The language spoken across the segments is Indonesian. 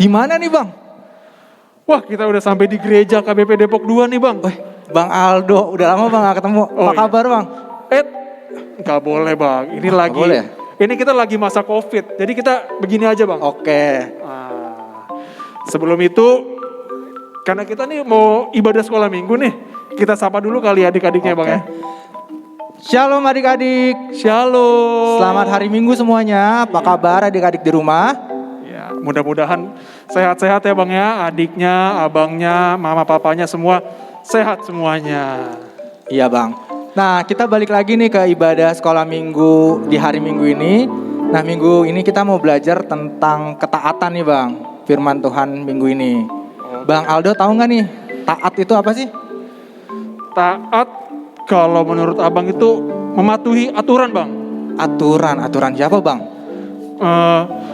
Di mana nih Bang? Wah, kita udah sampai di gereja KBP Depok 2 nih Bang. Wih, Bang Aldo, udah lama Bang gak ketemu. Oh, Apa kabar Bang? Nggak boleh Bang, ini Nggak lagi, boleh? ini kita lagi masa COVID, jadi kita begini aja Bang. Oke. Sebelum itu, karena kita nih mau ibadah sekolah minggu nih, kita sapa dulu kali adik-adiknya Bang Oke. ya. Shalom adik-adik. Shalom. Selamat hari Minggu semuanya. Apa kabar adik-adik di rumah? Ya, mudah-mudahan sehat-sehat ya Bang ya, adiknya, abangnya, mama papanya semua sehat semuanya. Iya Bang. Nah kita balik lagi nih ke ibadah sekolah minggu di hari Minggu ini. Nah minggu ini kita mau belajar tentang ketaatan nih Bang. Firman Tuhan minggu ini. Bang Aldo tahu nggak nih taat itu apa sih? Taat kalau menurut abang itu mematuhi aturan Bang. Aturan siapa Bang?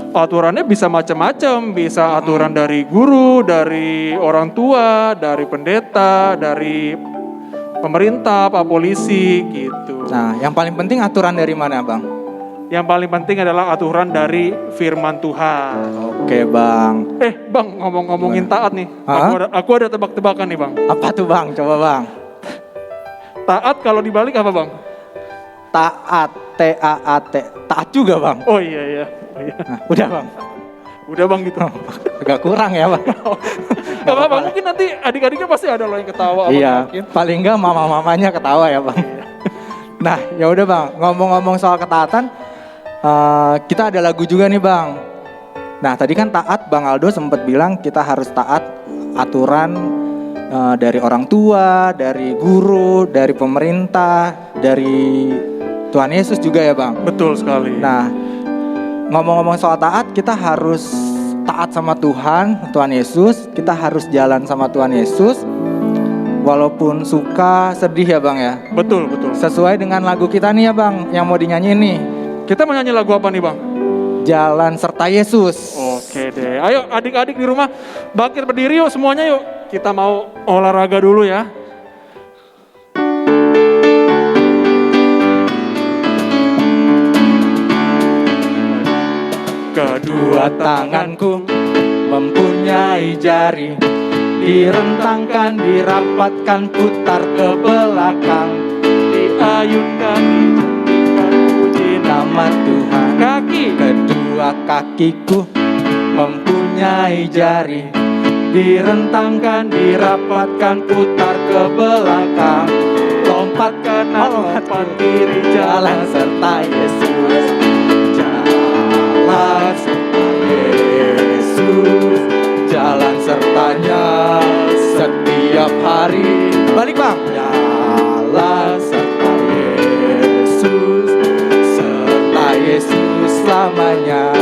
Aturannya bisa macam-macam, bisa aturan dari guru, dari orang tua, dari pendeta, dari pemerintah, pak polisi gitu. Nah yang paling penting aturan dari mana Bang? Yang paling penting adalah aturan dari firman Tuhan. Oke Bang. Bang, ngomongin taat nih, aku ada tebak-tebakan nih Bang. Apa tuh Bang? Coba Bang. Taat kalau dibalik apa Bang? Taat, T-A-A-T. Taat juga Bang. Oh iya. Nah, udah Bang. Udah Bang gitu. Agak kurang ya Bang. Gak apa-apa, mungkin nanti adik-adiknya pasti ada loh yang ketawa. Iya, paling enggak mama-mamanya ketawa ya Bang. Nah ya udah Bang, ngomong-ngomong soal ketaatan, kita ada lagu juga nih Bang. Nah tadi kan taat, Bang Aldo sempat bilang kita harus taat aturan dari orang tua, dari guru, dari pemerintah, dari Tuhan Yesus juga ya Bang. Betul sekali. Nah ngomong-ngomong soal taat, kita harus taat sama Tuhan Yesus, kita harus jalan sama Tuhan Yesus, walaupun suka, sedih ya Bang ya. Betul. Sesuai dengan lagu kita nih ya Bang, yang mau dinyanyiin nih. Kita mau nyanyi lagu apa nih Bang? Jalan serta Yesus. Oke deh, ayo adik-adik di rumah bangkit berdiri yuk semuanya yuk. Kita mau olahraga dulu ya. Kedua tanganku mempunyai jari, direntangkan, dirapatkan, putar ke belakang, Diayunkan, dicantikkan, puji nama Tuhan. kaki. Kedua kakiku mempunyai jari, direntangkan, dirapatkan, putar ke belakang, Lompat kanan, lompat kiri, jalan serta Yesus. Jalan serta Yesus, jalan sertanya setiap hari. Balik Bang. Jalan serta Yesus, serta Yesus selamanya.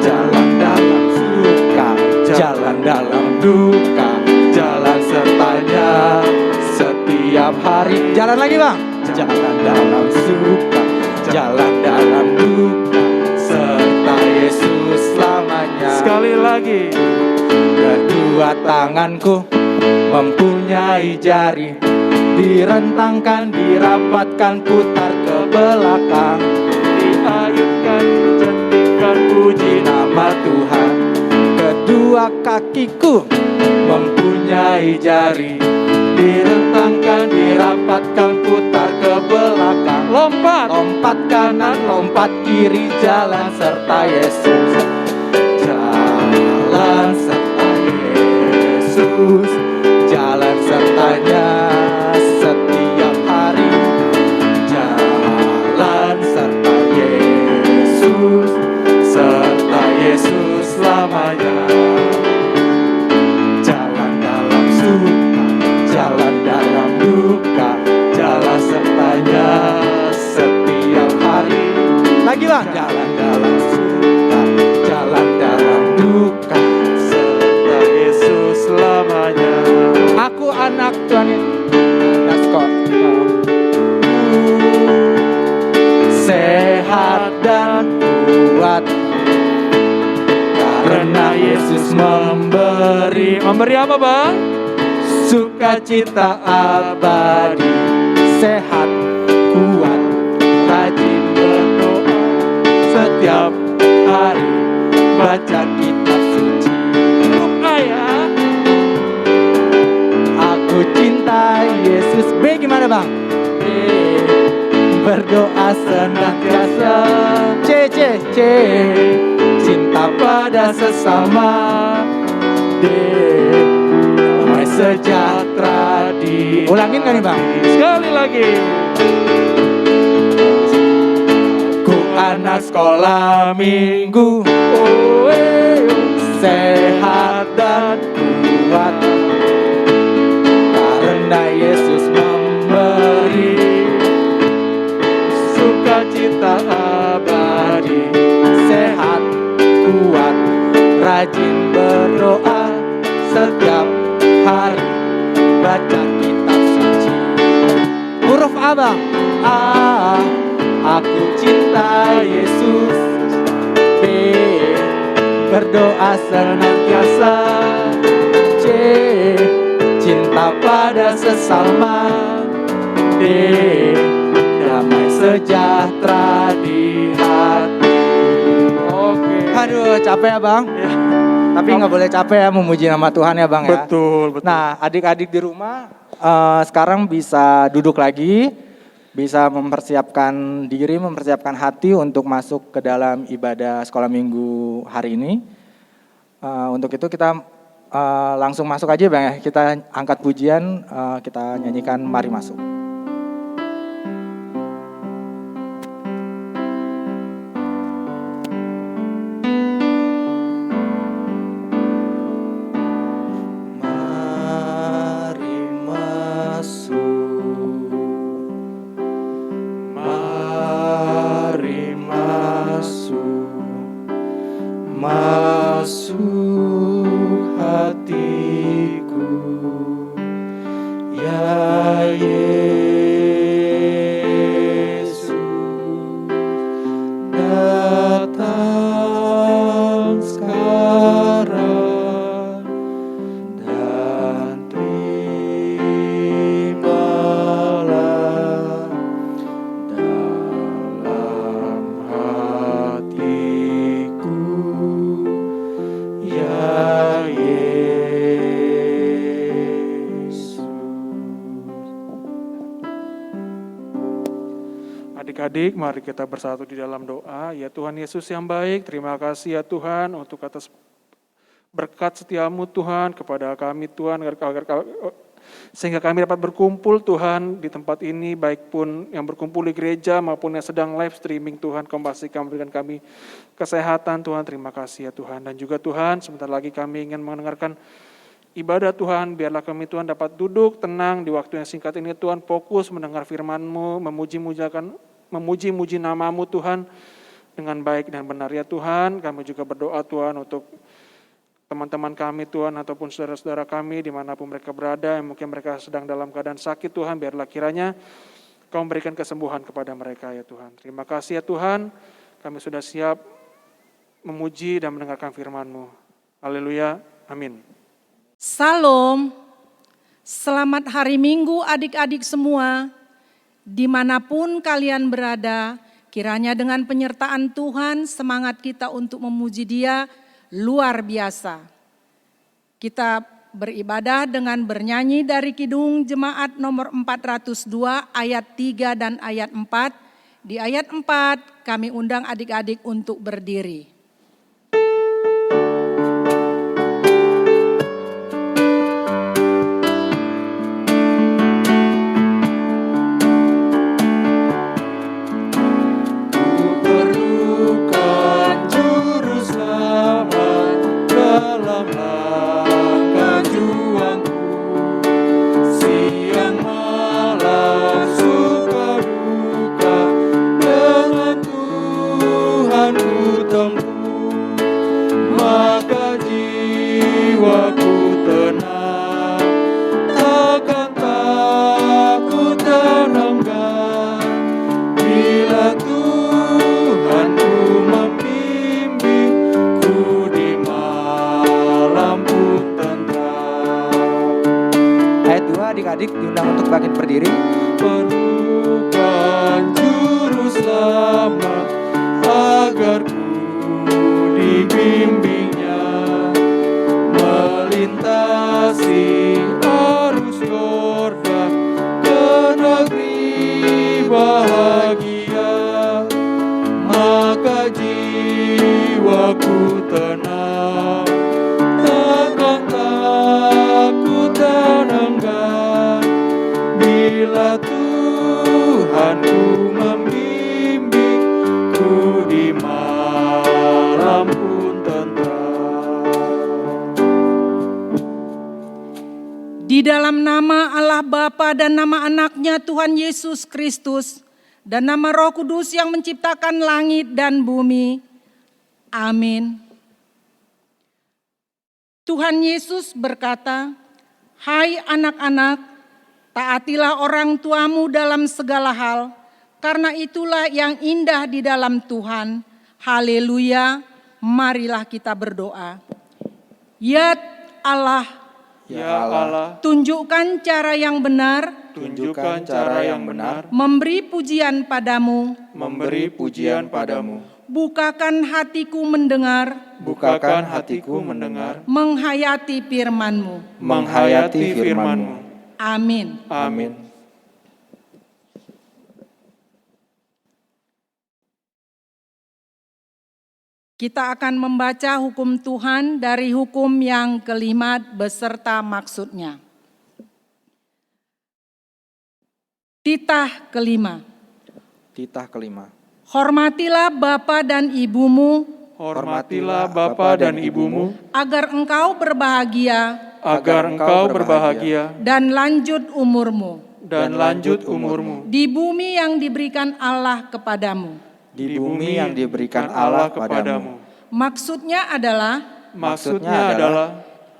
Jalan dalam suka, jalan dalam duka, jalan sertanya setiap hari. Jalan lagi Bang. Jalan dalam suka, jalan dalam duka, serta Yesus selamanya. Sekali lagi. Kedua tanganku mempunyai jari, direntangkan, dirapatkan, putar ke belakang, Diayunkan, dicantikkan, puji nama Tuhan. Kedua kakiku mempunyai jari, direntangkan, dirapatkan, putar ke belakang, lompat. lompat kanan, lompat kiri, jalan serta Yesus. Jalan serta Yesus, jalan sertanya setiap hari. Jalan serta Yesus, serta Yesus selamanya. Jalan dalam suka, jalan dalam duka, jalan sertanya setiap hari. Lagi Bang. Jalan dalam suka, jalan dalam duka, Serta Yesus selamanya. aku anak Tuhan Yesus kok. Sehat dan kuat karena Yesus memberi Memberi apa Bang? sukacita abadi. Sehat, kuat, rajin berdoa setiap hari, baca kitab berdoa senantiasa. C, cinta pada sesama. D, damai sejahtera di. Ulangin gak nih Bang? Sekali lagi. Ku anak sekolah minggu, sehat dan kuat, karena Yesus memberi sukacita abadi. Sehat, kuat, rajin berdoa setiap hari, baca kitab suci. Huruf A Bang. A, aku cinta Yesus. B, berdoa senantiasa. C, cinta pada sesama. D, damai sejahtera di hati. Oke. Aduh, capek ya Bang? Ya. Tapi nggak boleh capek ya memuji nama Tuhan ya Bang ya. Betul. Nah, adik-adik di rumah sekarang bisa duduk lagi, bisa mempersiapkan diri, mempersiapkan hati untuk masuk ke dalam ibadah sekolah minggu hari ini. Untuk itu kita langsung masuk aja Bang ya. Kita angkat pujian, kita nyanyikan Mari Masuk. Masuk hatiku, ya Yesus, datang sekarang dan terimalah dalam hatiku, ya Yesus. Adik-adik, mari kita bersatu di dalam doa. Ya Tuhan Yesus yang baik, terima kasih ya Tuhan untuk atas berkat setiamu Tuhan kepada kami Tuhan, sehingga kami dapat berkumpul Tuhan di tempat ini, baik pun yang berkumpul di gereja maupun yang sedang live streaming Tuhan. Kau pastikan memberikan kami kesehatan Tuhan, terima kasih ya Tuhan. Dan juga Tuhan, sebentar lagi kami ingin mendengarkan ibadah Tuhan, biarlah kami Tuhan dapat duduk tenang di waktu yang singkat ini Tuhan, fokus mendengar firman-Mu, memuji-muji nama-Mu Tuhan dengan baik dan benar ya Tuhan. Kami juga berdoa Tuhan untuk teman-teman kami Tuhan ataupun saudara-saudara kami dimanapun mereka berada, yang mungkin mereka sedang dalam keadaan sakit Tuhan, biarlah kiranya Kau memberikan kesembuhan kepada mereka ya Tuhan. Terima kasih ya Tuhan, kami sudah siap memuji dan mendengarkan firman-Mu. Haleluya, amin. Salam, selamat hari Minggu adik-adik semua, dimanapun kalian berada, kiranya dengan penyertaan Tuhan semangat kita untuk memuji Dia luar biasa. Kita beribadah dengan bernyanyi dari Kidung Jemaat nomor 402 ayat 3 dan ayat 4. Di ayat 4 kami undang adik-adik untuk berdiri. Adik-adik diundang untuk bangkit berdiri. Perlukan juru selamat agar ku dibimbingnya, melintasi arus Yordan ke negeri bahagia. jiwaku tenang, takkan takut dan enggan, bila Tuhanku membimbingku di malam pun tentram. Di dalam nama Allah Bapa dan nama anaknya Tuhan Yesus Kristus dan nama Roh Kudus yang menciptakan langit dan bumi. Amin. Tuhan Yesus berkata, "Hai anak-anak, taatilah orang tuamu dalam segala hal, karena itulah yang indah di dalam Tuhan." Haleluya, marilah kita berdoa. Ya Allah, tunjukkan cara yang benar, tunjukkan cara yang benar, memberi pujian padamu, memberi pujian padamu, bukakan hatiku mendengar, bukakan hatiku mendengar, menghayati firman-Mu. menghayati firman-Mu. Amin. Amin. Kita akan membaca hukum Tuhan dari hukum yang kelima beserta maksudnya. Titah kelima. Titah kelima. Hormatilah bapa dan ibumu, Hormatilah bapa dan ibumu, agar engkau berbahagia agar engkau berbahagia dan lanjut umurmu dan lanjut umurmu di bumi yang diberikan Allah kepadamu. Di bumi yang diberikan Allah kepadamu. Maksudnya adalah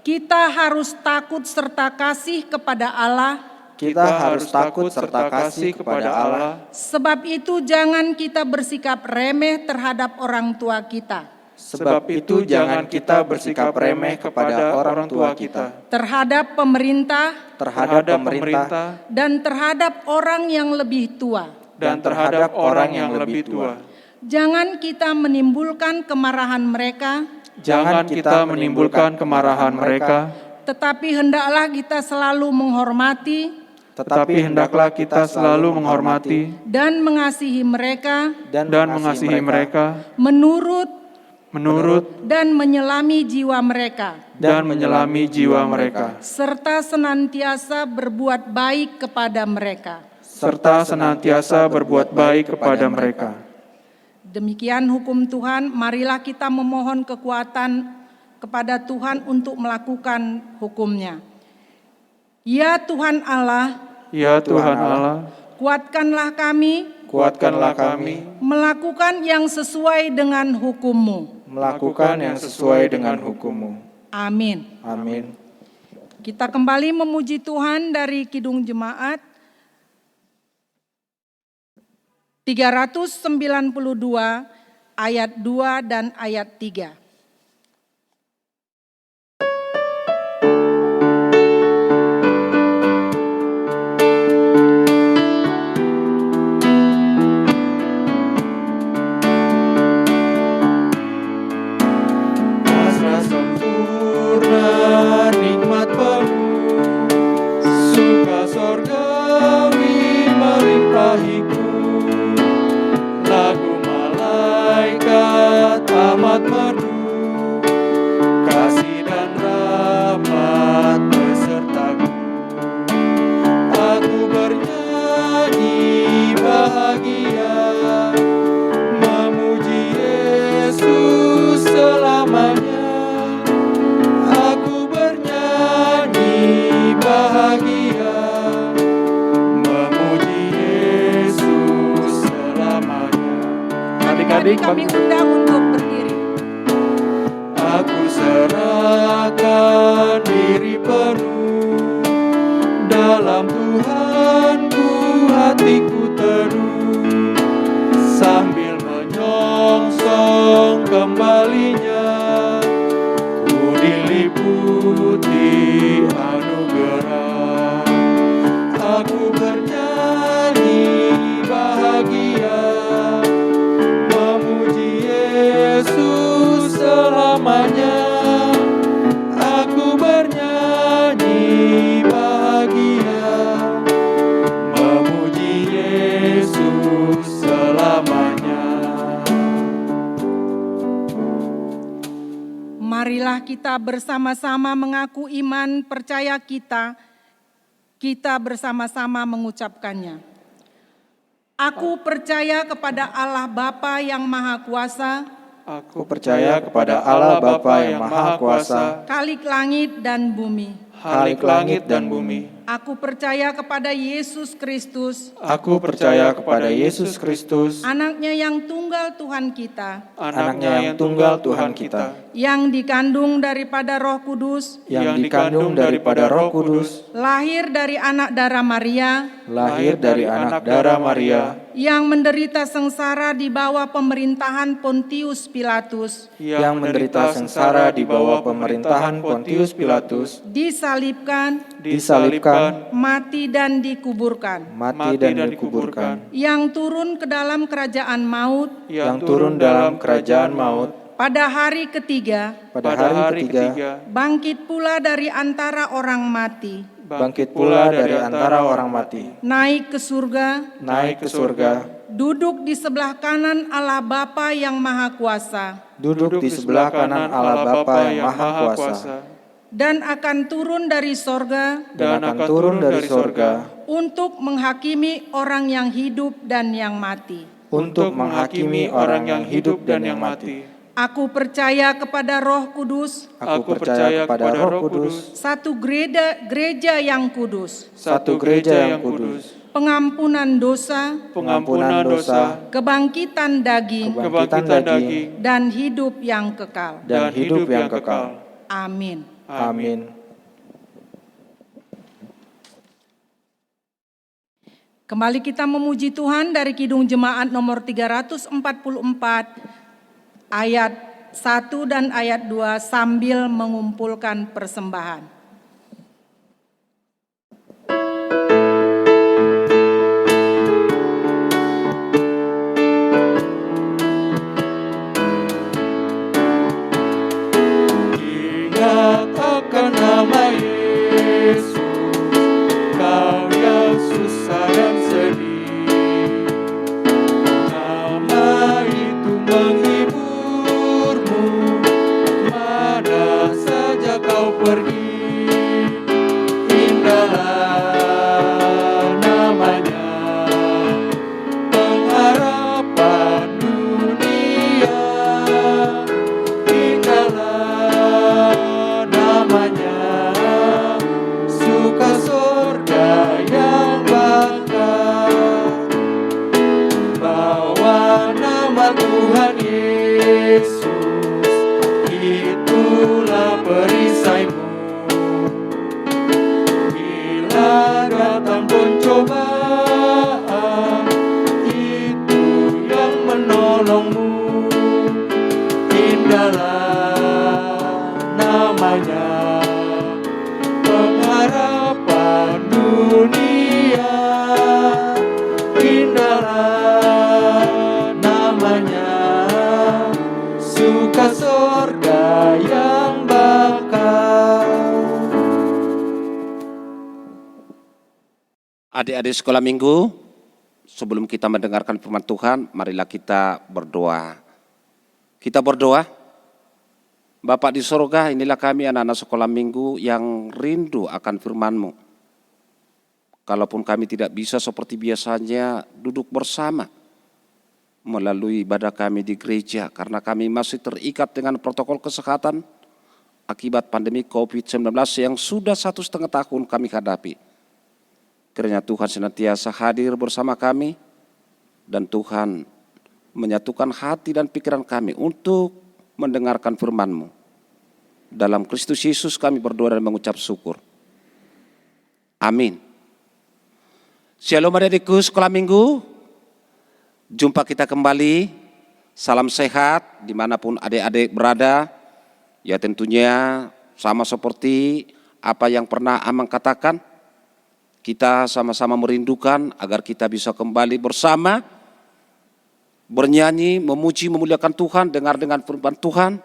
kita harus takut serta kasih kepada Allah. Kita harus takut serta kasih kepada Allah. Sebab itu jangan kita bersikap remeh terhadap orang tua kita. Sebab itu jangan kita bersikap remeh kepada orang tua kita. Terhadap pemerintah dan terhadap orang yang lebih tua. terhadap orang yang lebih tua. Jangan kita menimbulkan kemarahan mereka, Jangan kita menimbulkan kemarahan mereka, tetapi hendaklah kita selalu menghormati dan mengasihi mereka, menurut dan menyelami jiwa mereka, serta senantiasa berbuat baik kepada mereka. Demikian hukum Tuhan, marilah kita memohon kekuatan kepada Tuhan untuk melakukan hukumnya. Ya Tuhan Allah, kuatkanlah kami melakukan yang sesuai dengan hukum-Mu. Amin. Kita kembali memuji Tuhan dari Kidung Jemaat 392 ayat 2 dan ayat 3. Pasrah sempurna nikmat penuh, suka sorgawi melimpahiku. Lagu malaikat amat merdu, kasih dan rahmat besertaku. Aku bernyanyi bahagia, memuji Yesus selamanya. Aku bernyanyi bahagia, memuji Yesus selamanya. Adik-adik kami undang untuk berdiri. Aku serahkan diri penuh, dalam Tuhanku hatiku teduh, sambil menyongsong kembalinya, ku diliputi anugerah. Aku bernyanyi bahagia, memuji Yesus selamanya. Aku bernyanyi bahagia, memuji Yesus selamanya. marilah kita bersama-sama mengaku iman percaya kita bersama-sama mengucapkannya. Aku percaya kepada Allah Bapa yang Maha Kuasa, Aku percaya kepada Allah Bapa yang Maha Kuasa, Khalik langit dan bumi. Khalik langit dan bumi. Aku percaya kepada Yesus Kristus, Aku percaya kepada Yesus Kristus, anaknya yang tunggal Tuhan kita, anaknya yang tunggal Tuhan kita, yang dikandung daripada Roh Kudus, yang dikandung daripada Roh Kudus, lahir dari anak darah Maria, lahir dari anak darah Maria, yang menderita sengsara di bawah pemerintahan Pontius Pilatus, yang menderita sengsara di bawah pemerintahan Pontius Pilatus, disalibkan, disalibkan, mati dan dikuburkan, mati dan dikuburkan, yang turun ke dalam kerajaan maut, yang turun dalam kerajaan maut, pada hari ketiga, pada hari ketiga, bangkit pula dari antara orang mati, bangkit pula dari antara orang mati, naik ke surga, naik ke surga, duduk di sebelah kanan Allah Bapa yang Maha Kuasa, duduk di sebelah kanan Allah Bapa yang Maha Kuasa, dan akan turun dari sorga dan akan turun dari sorga untuk menghakimi orang yang hidup dan yang mati. untuk menghakimi orang yang hidup dan yang mati. Aku percaya kepada Roh Kudus, Aku percaya kepada Roh Kudus, satu gereja yang kudus, satu gereja yang kudus, pengampunan dosa, Pengampunan dosa, kebangkitan daging, kebangkitan daging, dan hidup yang kekal. dan hidup yang kekal. Amin. Amin. Kembali kita memuji Tuhan dari Kidung Jemaat nomor 344 ayat 1 dan ayat 2 sambil mengumpulkan persembahan. ingat akan nama Yesus, kau yang susah dan sedih. Nama itu menghiburmu, mana saja kau pergi. Indahlah namanya, pengharapan dunia. Indahlah namanya, suka sorga yang bakal. Bawa nama Tuhan Yesus, itulah perisaimu. Bila datang pencobaan, itu yang menolongmu. Indahlah namanya, pengharapan dunia. Indahlah namanya, suka sorga yang bakal. Adik-adik sekolah minggu, sebelum kita mendengarkan firman Tuhan, marilah kita berdoa. Kita berdoa. Bapa di sorga, inilah kami anak-anak sekolah minggu yang rindu akan firman-Mu. Kalaupun kami tidak bisa seperti biasanya duduk bersama melalui ibadah kami di gereja, karena kami masih terikat dengan protokol kesehatan akibat pandemi COVID-19 yang sudah 1,5 tahun kami hadapi. Kiranya Tuhan senantiasa hadir bersama kami, dan Tuhan menyatukan hati dan pikiran kami untuk mendengarkan firman-Mu. Dalam Kristus Yesus kami berdoa dan mengucap syukur. Amin. Shalom adik-adikku sekolah minggu. Jumpa kita kembali. Salam sehat dimanapun adik-adik berada. Ya tentunya sama seperti apa yang pernah Amang katakan. Kita sama-sama merindukan agar kita bisa kembali bersama, bernyanyi, memuji, memuliakan Tuhan, dengar dengan firman Tuhan.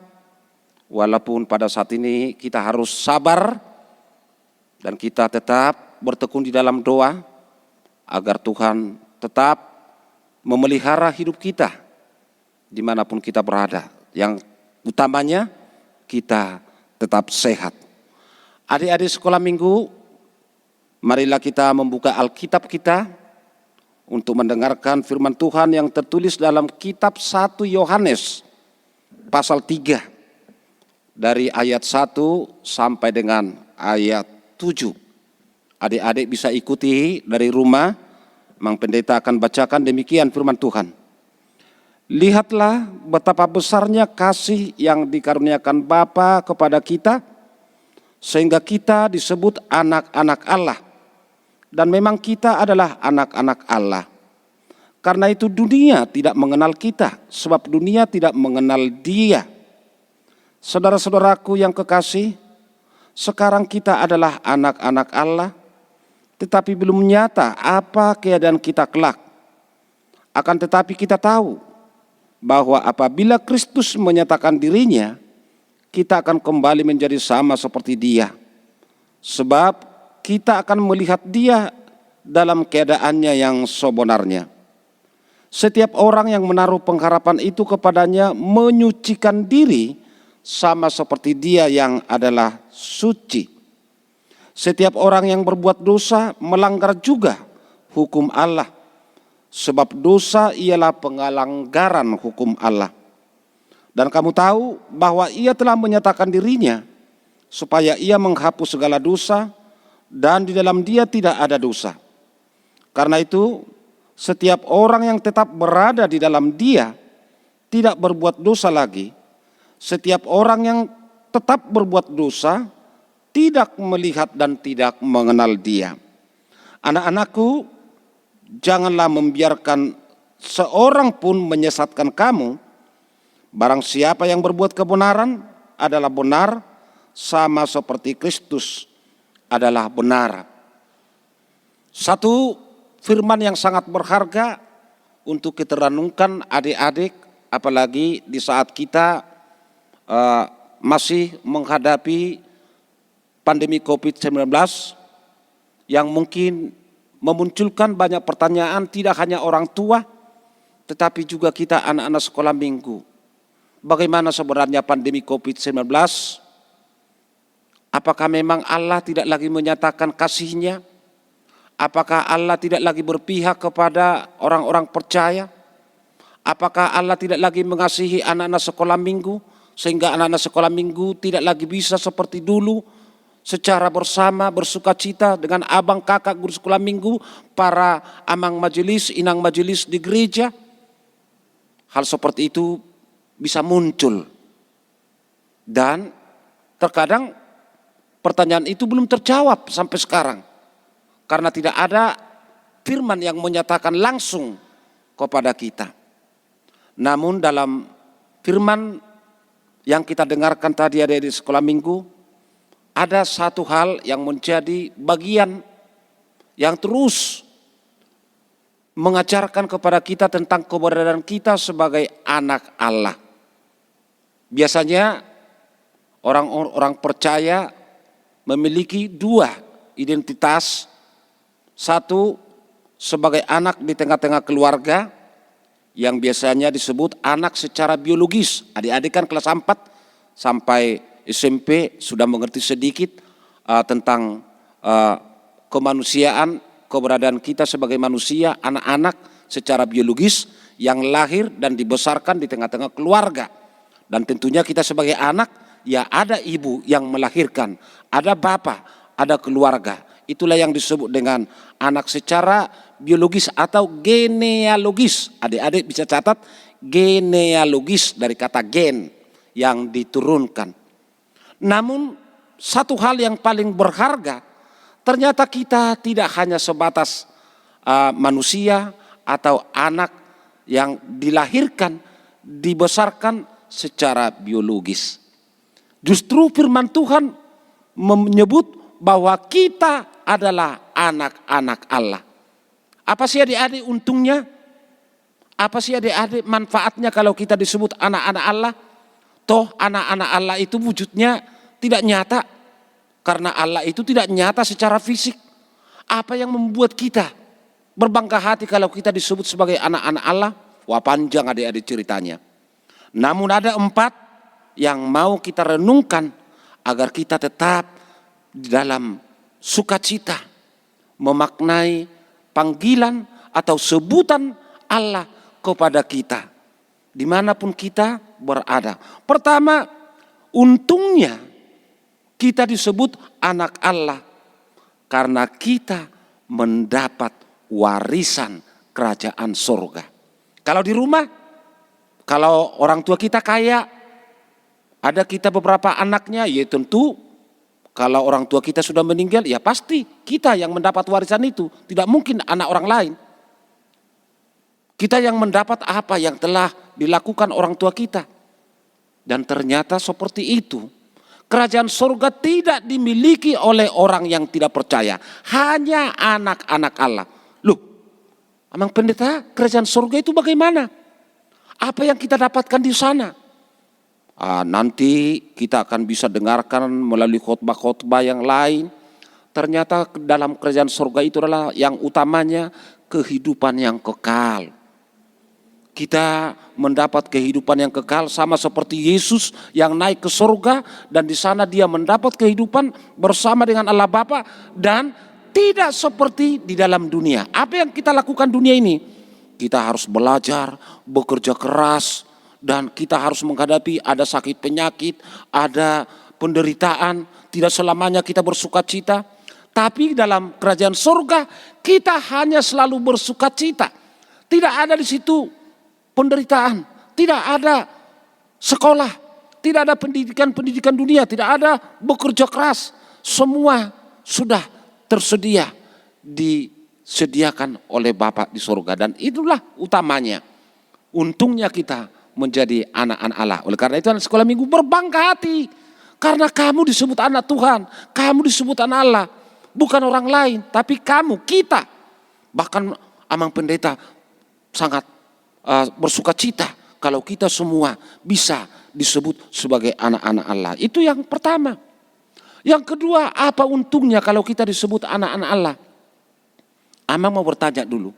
Walaupun pada saat ini kita harus sabar dan kita tetap bertekun di dalam doa agar Tuhan tetap memelihara hidup kita dimanapun kita berada. Yang utamanya kita tetap sehat. Adik-adik sekolah minggu, marilah kita membuka Alkitab kita untuk mendengarkan firman Tuhan yang tertulis dalam kitab 1 Yohanes pasal 3 dari ayat 1 sampai dengan ayat 7. Adik-adik bisa ikuti dari rumah, Mang Pendeta akan bacakan demikian firman Tuhan. Lihatlah betapa besarnya kasih yang dikaruniakan Bapa kepada kita, sehingga kita disebut anak-anak Allah. Dan memang kita adalah anak-anak Allah. Karena itu dunia tidak mengenal kita, sebab dunia tidak mengenal Dia. Saudara-saudaraku yang kekasih, sekarang kita adalah anak-anak Allah, tetapi belum nyata apa keadaan kita kelak. Akan tetapi kita tahu bahwa apabila Kristus menyatakan dirinya, kita akan kembali menjadi sama seperti Dia. Sebab kita akan melihat Dia dalam keadaannya yang sebenarnya. Setiap orang yang menaruh pengharapan itu kepadanya menyucikan diri sama seperti Dia yang adalah suci. Setiap orang yang berbuat dosa melanggar juga hukum Allah. Sebab dosa ialah pengelanggaran hukum Allah. Dan kamu tahu bahwa Ia telah menyatakan dirinya supaya Ia menghapus segala dosa, dan di dalam Dia tidak ada dosa. Karena itu setiap orang yang tetap berada di dalam Dia tidak berbuat dosa lagi. Setiap orang yang tetap berbuat dosa tidak melihat dan tidak mengenal Dia. Anak-anakku, janganlah membiarkan seorang pun menyesatkan kamu. Barang siapa yang berbuat kebenaran adalah benar, sama seperti Kristus adalah benar. Satu firman yang sangat berharga untuk kita renungkan adik-adik, apalagi di saat kita masih menghadapi pandemi COVID-19 yang mungkin memunculkan banyak pertanyaan, tidak hanya orang tua, tetapi juga kita anak-anak sekolah minggu. Bagaimana sebenarnya pandemi COVID-19? Apakah memang Allah tidak lagi menyatakan kasih-Nya? Apakah Allah tidak lagi berpihak kepada orang-orang percaya? Apakah Allah tidak lagi mengasihi anak-anak sekolah minggu, sehingga anak-anak sekolah minggu tidak lagi bisa seperti dulu, secara bersama bersukacita dengan abang kakak guru sekolah minggu, para amang majelis, inang majelis di gereja? Hal seperti itu bisa muncul. Dan terkadang pertanyaan itu belum terjawab sampai sekarang. Karena tidak ada firman yang menyatakan langsung kepada kita. Namun dalam firman yang kita dengarkan tadi ada di sekolah minggu, ada satu hal yang menjadi bagian yang terus mengajarkan kepada kita tentang keberadaan kita sebagai anak Allah. Biasanya orang-orang percaya memiliki dua identitas. Satu, sebagai anak di tengah-tengah keluarga yang biasanya disebut anak secara biologis. Adik-adik kan kelas 4 sampai SMP sudah mengerti sedikit tentang kemanusiaan, keberadaan kita sebagai manusia, anak-anak secara biologis yang lahir dan dibesarkan di tengah-tengah keluarga. Dan tentunya kita sebagai anak, ya ada ibu yang melahirkan, ada bapak, ada keluarga. Itulah yang disebut dengan anak secara biologis atau genealogis. Adik-adik bisa catat genealogis dari kata gen yang diturunkan. Namun satu hal yang paling berharga, ternyata kita tidak hanya sebatas manusia atau anak yang dilahirkan, dibesarkan secara biologis. Justru firman Tuhan menyebut bahwa kita adalah anak-anak Allah. Apa sih adik-adik untungnya? Apa sih adik-adik manfaatnya kalau kita disebut anak-anak Allah? Toh anak-anak Allah itu wujudnya tidak nyata. Karena Allah itu tidak nyata secara fisik. Apa yang membuat kita berbangga hati kalau kita disebut sebagai anak-anak Allah? Wah, panjang adik-adik ceritanya. Namun ada 4 yang mau kita renungkan agar kita tetap di dalam sukacita memaknai panggilan atau sebutan Allah kepada kita dimanapun kita berada. Pertama, untungnya kita disebut anak Allah karena kita mendapat warisan kerajaan surga. Kalau di rumah, kalau orang tua kita kaya, ada kita beberapa anaknya, ya tentu kalau orang tua kita sudah meninggal, ya pasti kita yang mendapat warisan itu. Tidak mungkin anak orang lain. Kita yang mendapat apa yang telah dilakukan orang tua kita. Dan ternyata seperti itu. Kerajaan surga tidak dimiliki oleh orang yang tidak percaya. Hanya anak-anak Allah. Loh, Amang Pendeta, kerajaan surga itu bagaimana? Apa yang kita dapatkan di sana? Nanti kita akan bisa dengarkan melalui khotbah-khotbah yang lain. Ternyata dalam kerajaan surga itu adalah yang utamanya kehidupan yang kekal. Kita mendapat kehidupan yang kekal sama seperti Yesus yang naik ke surga dan di sana dia mendapat kehidupan bersama dengan Allah Bapa dan tidak seperti di dalam dunia. Apa yang kita lakukan dunia ini? Kita harus belajar, bekerja keras, dan kita harus menghadapi ada sakit penyakit, ada penderitaan, tidak selamanya kita bersukacita. Tapi dalam kerajaan surga kita hanya selalu bersukacita. Tidak ada di situ penderitaan, tidak ada sekolah, tidak ada pendidikan dunia, tidak ada bekerja keras. Semua sudah tersedia, disediakan oleh Bapa di surga. Dan itulah utamanya. Untungnya kita menjadi anak-anak Allah. Oleh karena itu anak sekolah minggu berbangga hati. Karena kamu disebut anak Tuhan. Kamu disebut anak Allah. Bukan orang lain. Tapi kamu, kita. Bahkan Amang Pendeta sangat bersuka cita. Kalau kita semua bisa disebut sebagai anak-anak Allah. Itu yang pertama. Yang kedua, apa untungnya kalau kita disebut anak-anak Allah? Amang mau bertanya dulu.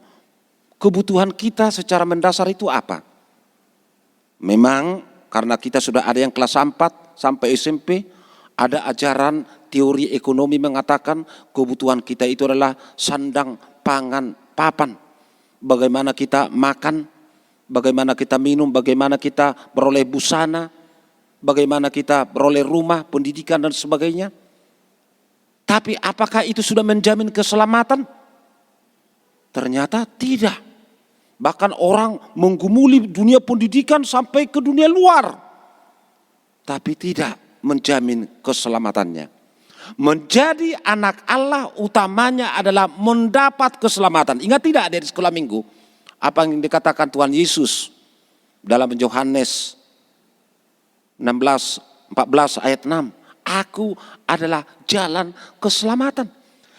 Kebutuhan kita secara mendasar itu apa? Memang karena kita sudah ada yang kelas 4 sampai SMP, ada ajaran teori ekonomi mengatakan kebutuhan kita itu adalah sandang, pangan, papan. Bagaimana kita makan, bagaimana kita minum, bagaimana kita beroleh busana, bagaimana kita beroleh rumah, pendidikan dan sebagainya. Tapi apakah itu sudah menjamin keselamatan? Ternyata tidak. Bahkan orang menggumuli dunia pendidikan sampai ke dunia luar. Tapi tidak menjamin keselamatannya. Menjadi anak Allah utamanya adalah mendapat keselamatan. Ingat tidak dari sekolah minggu? Apa yang dikatakan Tuhan Yesus dalam Yohanes 14 ayat 6. Aku adalah jalan keselamatan.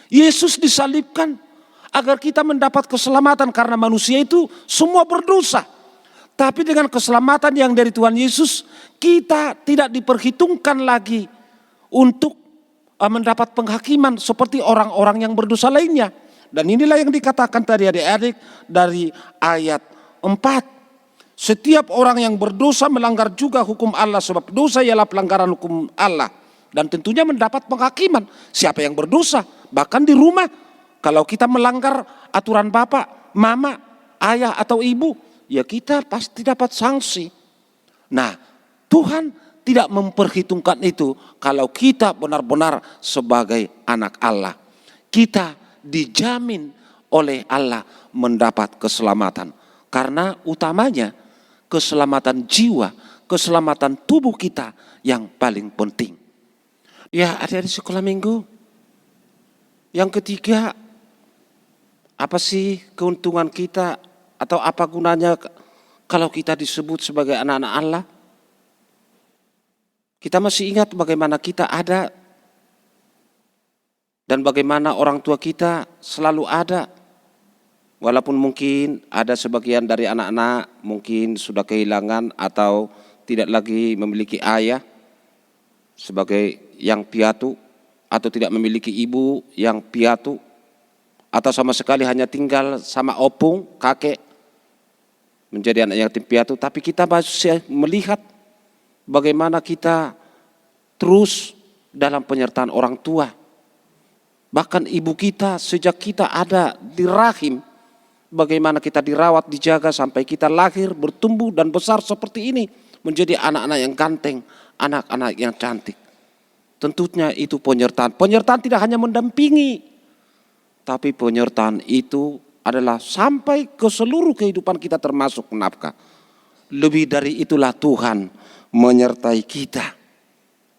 Yesus disalibkan agar kita mendapat keselamatan karena manusia itu semua berdosa. Tapi dengan keselamatan yang dari Tuhan Yesus, kita tidak diperhitungkan lagi untuk mendapat penghakiman seperti orang-orang yang berdosa lainnya. Dan inilah yang dikatakan tadi adik-adik dari ayat 4. Setiap orang yang berdosa melanggar juga hukum Allah sebab dosa ialah pelanggaran hukum Allah. Dan tentunya mendapat penghakiman. Siapa yang berdosa? Bahkan di rumah. Kalau kita melanggar aturan bapak, mama, ayah atau ibu, ya kita pasti dapat sanksi. Nah, Tuhan tidak memperhitungkan itu kalau kita benar-benar sebagai anak Allah. Kita dijamin oleh Allah mendapat keselamatan. Karena utamanya keselamatan jiwa, keselamatan tubuh kita yang paling penting. Ya, ada di sekolah minggu. Yang ketiga, apa sih keuntungan kita atau apa gunanya kalau kita disebut sebagai anak-anak Allah? Kita masih ingat bagaimana kita ada dan bagaimana orang tua kita selalu ada. Walaupun mungkin ada sebagian dari anak-anak mungkin sudah kehilangan atau tidak lagi memiliki ayah sebagai yang piatu atau tidak memiliki ibu yang piatu. Atau sama sekali hanya tinggal sama opung, kakek, menjadi anak yatim piatu. Tapi kita masih melihat bagaimana kita terus dalam penyertaan orang tua. Bahkan ibu kita sejak kita ada di rahim, bagaimana kita dirawat, dijaga sampai kita lahir, bertumbuh dan besar seperti ini. Menjadi anak-anak yang ganteng, anak-anak yang cantik. Tentunya itu penyertaan. Penyertaan tidak hanya mendampingi, tapi penyertaan itu adalah sampai ke seluruh kehidupan kita termasuk nafkah. Lebih dari itulah Tuhan menyertai kita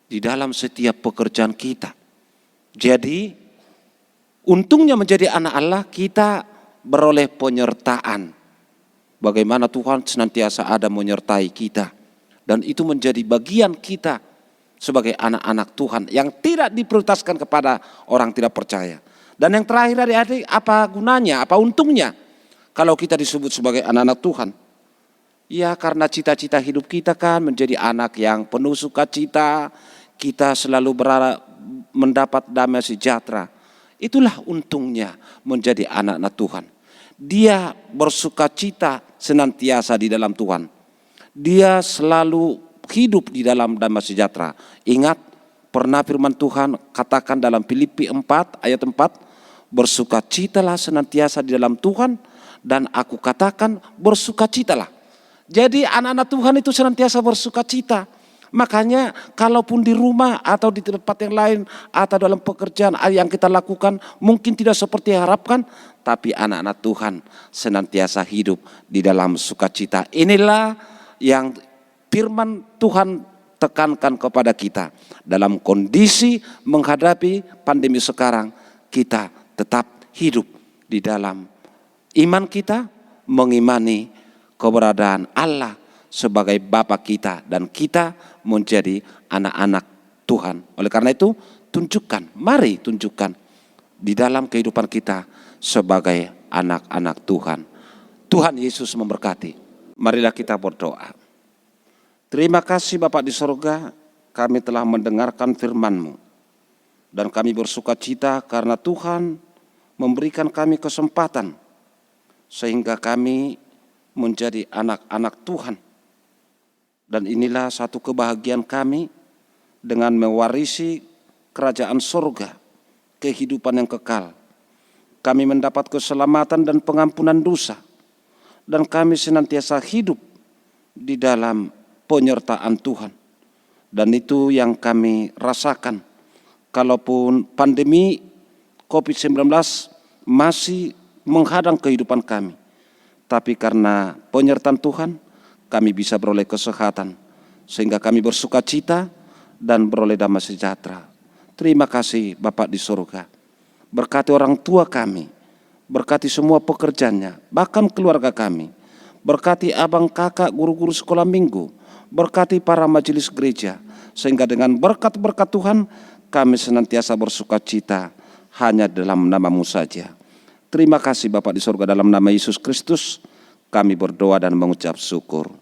di dalam setiap pekerjaan kita. Jadi untungnya menjadi anak Allah, kita beroleh penyertaan. Bagaimana Tuhan senantiasa ada menyertai kita. Dan itu menjadi bagian kita sebagai anak-anak Tuhan yang tidak diprioritaskan kepada orang tidak percaya. Dan yang terakhir adik-adik, apa gunanya, apa untungnya kalau kita disebut sebagai anak-anak Tuhan? Ya karena cita-cita hidup kita kan menjadi anak yang penuh sukacita, kita selalu mendapat damai sejahtera. Itulah untungnya menjadi anak-anak Tuhan. Dia bersukacita senantiasa di dalam Tuhan. Dia selalu hidup di dalam damai sejahtera. Ingat pernah firman Tuhan katakan dalam Filipi 4 ayat 4, bersukacitalah senantiasa di dalam Tuhan, dan aku katakan bersukacitalah. Jadi anak-anak Tuhan itu senantiasa bersukacita. Makanya kalaupun di rumah atau di tempat yang lain atau dalam pekerjaan yang kita lakukan mungkin tidak seperti harapkan, tapi anak-anak Tuhan senantiasa hidup di dalam sukacita. Inilah yang firman Tuhan tekankan kepada kita. Dalam kondisi menghadapi pandemi sekarang, kita tetap hidup di dalam iman kita, mengimani keberadaan Allah sebagai Bapa kita, dan kita menjadi anak-anak Tuhan. Oleh karena itu, mari tunjukkan di dalam kehidupan kita sebagai anak-anak Tuhan. Tuhan Yesus memberkati. Marilah kita berdoa. Terima kasih Bapa di sorga, kami telah mendengarkan firman-Mu. Dan kami bersukacita karena Tuhan memberikan kami kesempatan sehingga kami menjadi anak-anak Tuhan. Dan inilah satu kebahagiaan kami dengan mewarisi kerajaan sorga, kehidupan yang kekal. Kami mendapat keselamatan dan pengampunan dosa. Dan kami senantiasa hidup di dalam penyertaan Tuhan. Dan itu yang kami rasakan. Kalaupun pandemi COVID-19 masih menghadang kehidupan kami. Tapi karena penyertaan Tuhan, kami bisa beroleh kesehatan. Sehingga kami bersukacita dan beroleh damai sejahtera. Terima kasih Bapak di surga. Berkati orang tua kami. Berkati semua pekerjaannya, bahkan keluarga kami. Berkati abang kakak guru-guru sekolah minggu. Berkati para majelis gereja. Sehingga dengan berkat-berkat Tuhan, kami senantiasa bersukacita hanya dalam nama-Mu saja. Terima kasih Bapa di surga, dalam nama Yesus Kristus kami berdoa dan mengucap syukur.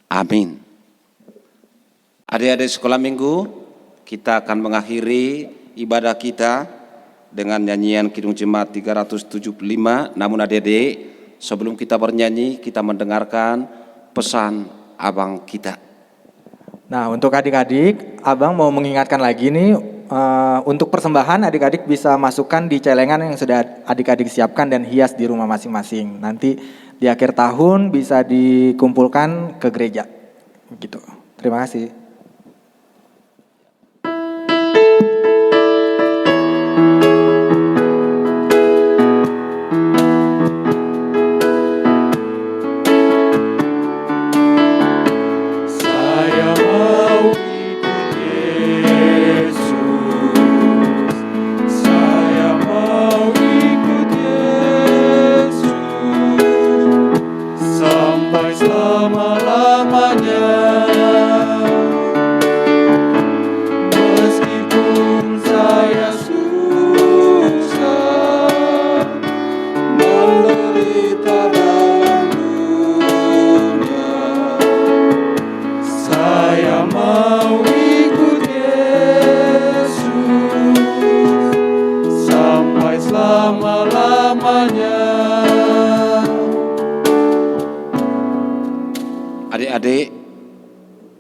Amin. Adik-adik sekolah minggu, kita akan mengakhiri ibadah kita dengan nyanyian Kidung Jemaat 375. Namun adik-adik, sebelum kita bernyanyi, kita mendengarkan pesan abang kita. Nah, untuk adik-adik, abang mau mengingatkan lagi nih, untuk persembahan adik-adik bisa masukkan di celengan yang sudah adik-adik siapkan dan hias di rumah masing-masing. Nanti di akhir tahun bisa dikumpulkan ke gereja. Gitu. Terima kasih.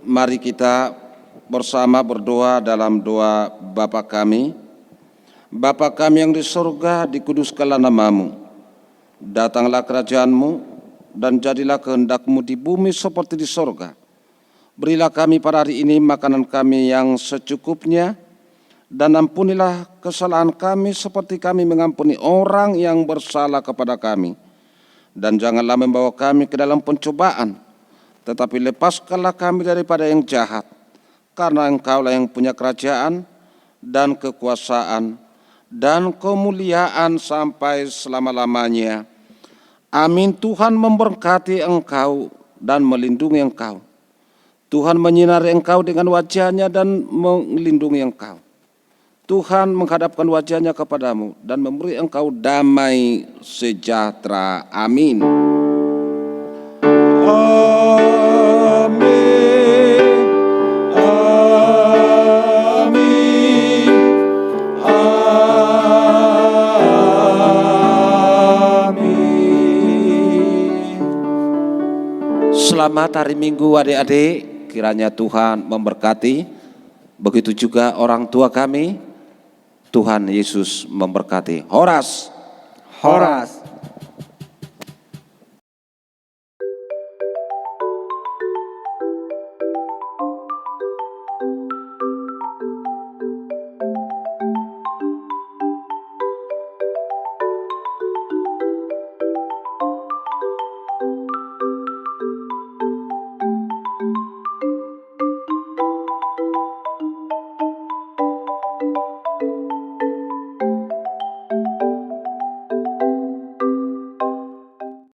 Mari kita bersama berdoa dalam doa Bapa kami. Bapa kami yang di surga, dikuduskanlah namamu. Datanglah kerajaanmu, dan jadilah kehendak-Mu di bumi seperti di surga. Berilah kami pada hari ini makanan kami yang secukupnya, dan ampunilah kesalahan kami seperti kami mengampuni orang yang bersalah kepada kami. Dan janganlah membawa kami ke dalam pencobaan, tetapi lepaskanlah kami daripada yang jahat. Karena Engkaulah yang punya kerajaan dan kekuasaan dan kemuliaan sampai selama-lamanya. Amin. Tuhan memberkati engkau dan melindungi engkau. Tuhan menyinari engkau dengan wajah-Nya dan melindungi engkau. Tuhan menghadapkan wajah-Nya kepadamu dan memberi engkau damai sejahtera. Amin. Amin. Amin. Amin. Selamat hari Minggu adik-adik, kiranya Tuhan memberkati. Begitu juga orang tua kami. Tuhan Yesus memberkati. Horas. Horas.